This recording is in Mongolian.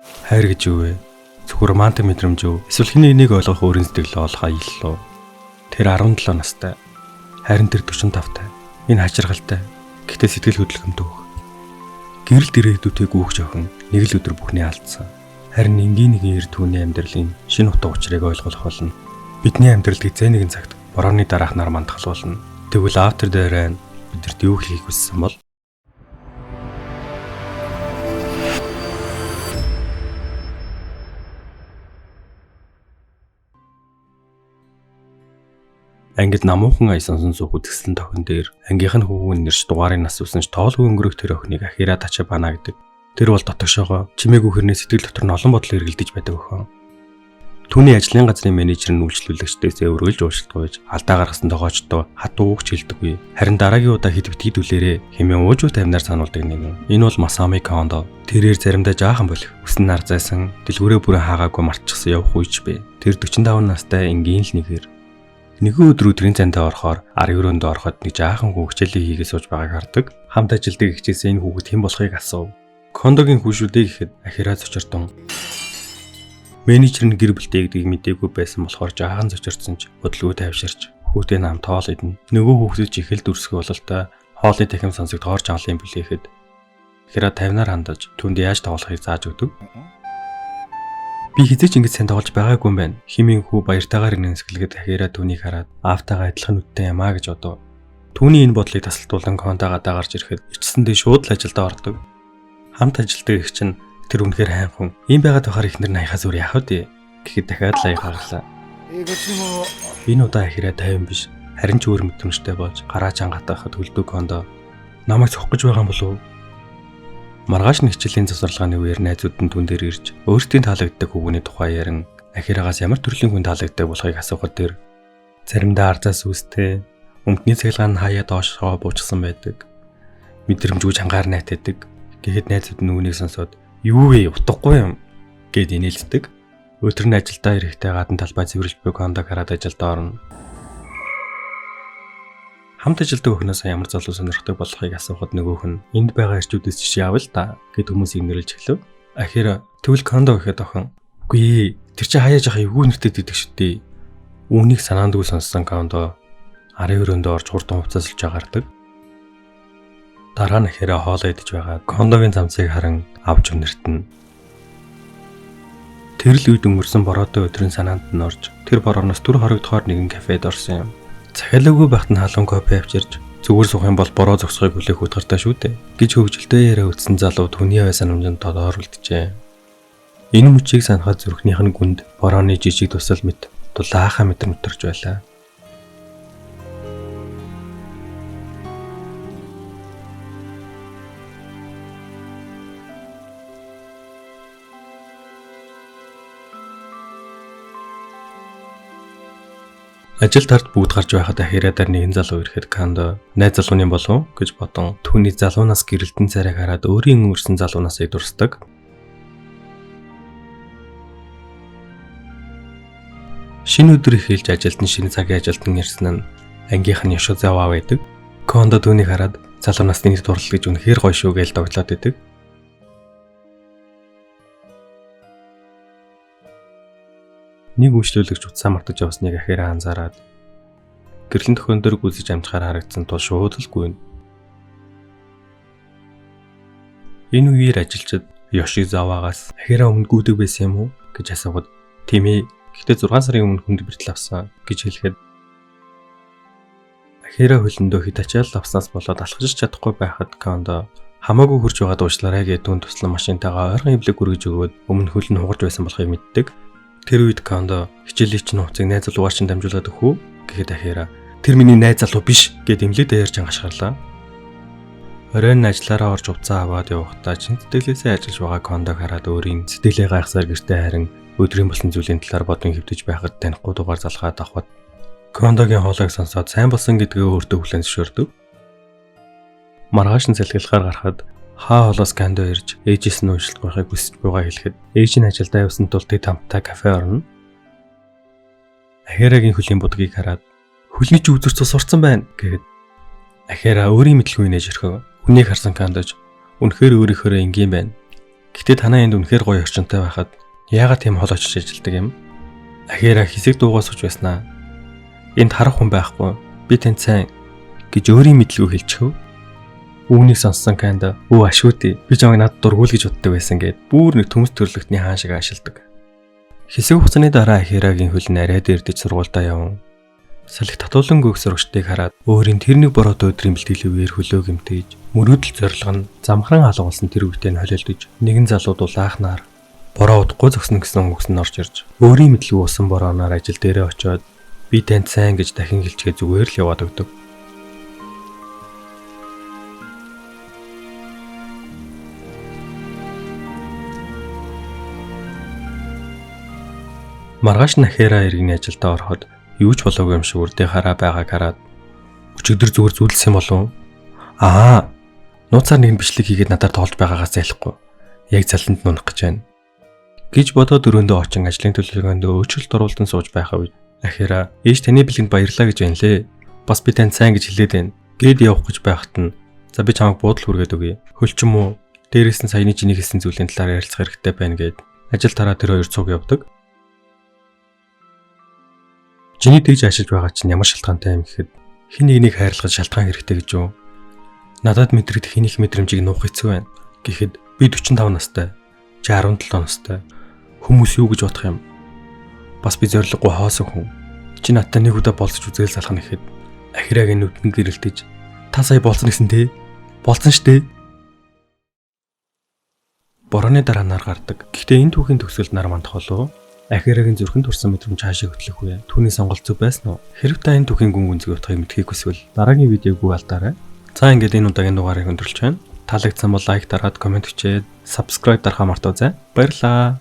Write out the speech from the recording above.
Хайр гэж юу вэ? Зөвхөн романтик мэдрэмж үү? Эсвэл хэний энийг ойлгох өөрийн сэтгэл олох аялал уу? Тэр 17 настай. Харин тэр 45 тай. Энэ хачиргалтай. Гэхдээ сэтгэл хөдлөмтэй хөөх. Гэрэл дэрээдүүтэй гүөх жохин нэг л өдөр бүхний алдсан. Харин энгийн нэгэн эр түүний амьдралын шинэ утга учирыг ойлгох болно. Бидний амьдралд хизээ нэгэн цагт борооны дараах нар мандахлуулна. Тэгвэл after the rain бидэрт юу хийх хүссэн бол? Ангид намуухан ая сонсон суух үзэсгэлэн тохин дээр ангийнх нь хүүгэн нэрч дугаарын нас үсэнч тоолгүй өнгөрөх тэр охиныг ахираа тачаа бана гэдэг. Тэр бол дотогшоогоо чимээгүй хэрнээ сэтгэл дотор нь олон бодол эргэлдэж байдаг өхөн. Түүний ажлын газрын менежер нь үйлчлүүлэгчдээс өргөлж уушлтгүйж алдаа гаргасан тогоочдоо хатуу өгч хэлдэггүй. Харин дараагийн удаа хэд бит хідүүлээрээ хэмээн уужуу таймнаар сануулдаг нэг. Энэ бол Масами Кондо. Тэрээр заримдаа жаахан болох үсэн нар зайсан дэлгүүрээ бүрэн хаагаагүй мартчихсан явах үеч бэ. Тэр 45 настай энгийн л нэгээр. Нэгэн өдөр өдрийн цандаа орохоор ар өрөөндөө ороход нэг жаахан хүн хичээлээ хийгээ сууж байгааг хардаг. Хамт ажилдаг хичээсээ энэ хүүхэд хэн болохыг асуув. Кондогийн хүүшүүдээ гэхэд ахираа зочиртон. Менежер нь гэр бүлтэй гэдгийг мэдээгүй байсан болохоор жаахан зочирдсон ч хөдөлгөөн тавьширч хүүхдээ нам тоол идэнэ. Нөгөө хүүхдүүд ч их л дүрсгэх бололтой хоолны дахин сонсогд хоорч авлын билээхэд ахираа 50-аар хандаж түнд яаж тоглохыг зааж өгдөг. Би хизээч ингэж сайн тоглож байгаагүй юм байна. Химийн хүү баяртайгаар нэнсгэлгээд ахираа түүнийг хараад аавтайгаа адилхан нүдтэй юмаа гэж бодов. Түүний энэ бодлыг тасалдуулан Кондогаа гарч ирэхэд ичсэндээ шууд л ажилдаа ордог. Хамт ажилдаг их чинь тэр үнэхээр хайнхан. Ийм байгаад байхаар ихнэр нь аяхаа зүр яах вэ гэхэд дахиад л аяга гарлаа. Энэ удаа ахираа 50 биш. Харин ч өөр мэдрэмжтэй болж гараа чангатахад хөлдөг Кондо намайг цох гэж байгаа юм болов уу? Маргааш нэг хичээлийн засварлагын үеэр найзууд нь түн дээр ирж өөрсдийн таалагддаг хүүгний тухай ярин ахираагаас ямар төрлийн хүн таалагддаг болохыг асуухад тэр заримдаа арзаас үстэй өмдний цахилгаан хаяа доошоо буучсан байдаг. Мэдрэмжгүй чангаар найтадаг. Гэхэд найзууд нь үүнийг сонсоод юу вэ утгагүй юм гэд инээлдэг. Өдөр нь ажилдаа ирэхдээ гадна талбай цэвэрлж буй Кондо хараад ажилдаа орно. Хамт ажилдаг өхнөөс ямар залуу сонирхдаг болохыг асуухад нөгөөх нь энд байгаа ирчүүдээс жишээ авъя л да гэд хүмүүсийг нэрлэж эхлэв. Ахир тэгвэл Кондо гэхэд охин үгүй тэр чи хаяаж ах эвгүй нэртэй дийдэг шүү дээ. Үүнийг санаандгүй сонссон Кондо арын өрөөндөө орж хурдан хувцаслж агардаг. Дараа нь ахираа хоолоо идэж байгаа Кондогийн замцыг харан авч өнөртнө. Тэр л үед өнгөрсөн бороотой өдрийн санаанд нь орж тэр борооноос түр хорогдохоор нэгэн кафед орсон юм. Захиалаагүй байхад нь халуун кофе авчирч зүгээр суух юм бол бороо зогсохыг хүлээх утгартай шүү дээ гэж хөвгөлтэй яриа үтсэн залуу түүний ой санамжинд тодор үлджээ. Энэ мөчийг санахад зүрхнийх нь гүнд борооны жижиг тусал мэт дулаахан мэдрэмж төрж байлаа. Ажил тарт бүгд гарч байхад ахираа дээр нэгэн залуу ирэхэд Кондо найз залууны болов гэж бодон түүний залуунаас гэрэлтэн царайг хараад өөрийн өнгөрсөн залуунаасыг дурсдаг. Шинэ өдөр эхэлж ажилд нь шинэ цагийн ажилтан ирсэн нь ангийнх нь Ёшизава байдаг. Кондо түүнийг хараад залуунаас нэг дурлал гэж үнэхээр гоё шүү гэж догтлоод байдаг. Нэг үйлчлүүлэгч утсаа мартаж явсныг ахираа анзаараад гэрлэн төхөөндөр гүйцэж амжихаар харагдсан тул шууд л гүйнэ. Энэ үеэр ажилчид Ёшизавагаас ахираа өмнө гүйдэг байсан юм уу гэж асуухад тийм ээ. Гэхдээ 6 сарын өмнө хүнд бэртэл авсан гэж хэлэхэд ахираа хөлөндөө хэд ачаал авснаас болоод алхаж чадахгүй байхад Кондо хамаагүй хурж байгаа дуучлаарай гэдэг түн туслан машинтайгаа ойрхон хөвлөг үргэж өгөөд өмнө хөл нь хугарч байсан болохыг мэддэг. Тэр үед Кондо хичээлийн чинь хувцыг найз залуугаар чинь дамжуулаад өгөх үү гэхэд ахираа тэр миний найз залуу биш гэд имлээд ярьж ангашгарлаа. Оройн ажиллаараа орж хувцаа аваад явахдаа чин сэтгэлээсээ ажиллаж байгаа Кондог хараад өөрийн сэтгэлээ гайхсаар гэртээ харин өдрийн болсон зүйлийн талаар бодон хэвтэж байхад танихгүй дугаар залгаад авахд Кондогийн хоолойг сонсоод сайн болсон гэдгээ өөртөө хүлээн зөвшөөрдөг. Маргааш нь салхилахаар гарахад хаа холоос Кондо ирж ээжээс нь уншилт байхыг хүсэж байгаа хэлэхэд ээж нь ажилдаа явсан тул тэд хамтдаа кафе орно. Ахираагийн хөлийн будгийг хараад хөлний чи үзүр цус урцсан байна гэхэд ахираа өөрийн мэдлгүй нээж өрхөө. Хүнийг харсан Кондож үнэхээр өөрийнхөө энгийн байна. Гэхдээ танаа энд үнэхээр гоё орчинтой байхад яагаад тийм хол очиж ажилдаг юм? Ахира хэсэг дуугаа сууж байснаа. Энд харах хүн байхгүй. Би танд сайн гэж өөрийн мэдлгүй хэлчихв. Үүнийг сонссон Канда өө ашгүй би чамайг надад дургуул гэж боддог байсан гэд бүр нэг төмс төрлөختний хаан шиг аашилдаг. Хэсэг хугацааны дараа Ахирагийн хөл нь арай дээрдэж сургуультаа явсан. Салхи татуулан гүйх сурагчдыг хараад өөрийн тэр нэг бороод өдрийн бэлтгэлийн үеэр хөлөө гэмтээж мөрөөдөл зорилго нь замхран алгуулсан тэр үгтэй нь холиолдож нэгэн залуу дулаахнаар бороо удахгүй зогсно гэсэн үгс нь орж ирж өөрийн мэдлэг уусан борооноор ажил дээрээ очиод би танд сайн гэж дахин хэлчихээ зүгээр л яваад өгдөг. Маргааш нь Ахира иргэний ажилдаа ороход юу ч болоогүй юм шиг үрдээ хараа байгааг хараад өчигдөр зүгээр зүйлсэн юм болов? Нууцаар нэгэн бичлэг хийгээд надаар тоолж байгаагаас зайлахгүй. Яг заланд нунах гэж байна. Гэж бодоод өрөөндөө очин ажлын төлөвлөгөөнд өөрчлөлт оруулдан сууж байхаа үед Ахира ээж таны бэлгэнд баярлаа гэж байна лээ. Бас би танд сайн гэж хэлээд байна. Гээд явах гэж байхад нь за би чамайг буудал хүргээд өгье. Хөлч юм уу? Дээрээс нь саяны чиний хэлсэн зүйлийн талаар ярилцах хэрэгтэй байна гэд ажил тараа тэр хоёр цуг явдаг. Чиний тэгж ажиллаж байгаа чинь ямар шалтгаантай юм гэхэд хин нэгнийг хайрлахад шалтгаан хэрэгтэй гэж юу? Надад мэдрэгдэх хинийх мэдрэмжийг нуух хэцүү байна. Гэхэд би 45 настай, чи 17 настай. Хүмүүс юу гэж бодох юм? Бас би зориггүй хоосон хүн. Чи надтай нэг удаа болцож үзээл залах нь гэхэд Ахирагийн нүдэн гэрэлтэж та сая болцсон гэсэн тий? Болцсон штэ. Борооны дараа нар гардаг. Гэхдээ энэ түүхийн төгсгөлд нар мандах болов? Ахирагийн зүрхэнд турсан мэдрэмж хаашаа хөтлөх вэ? Түүний сонголт зөв байсан уу? Хэрв та энэ түүхийн гүн гүнзгий утгыг мэдхийг хүсвэл дараагийн видеог алдаарай. За ингээд энэ удаагийн дугаарыг өндөрлж байна. Таалагдсан бол лайк дараад комент бичээд subscribe дарахаа мартаоцай. Баярлалаа.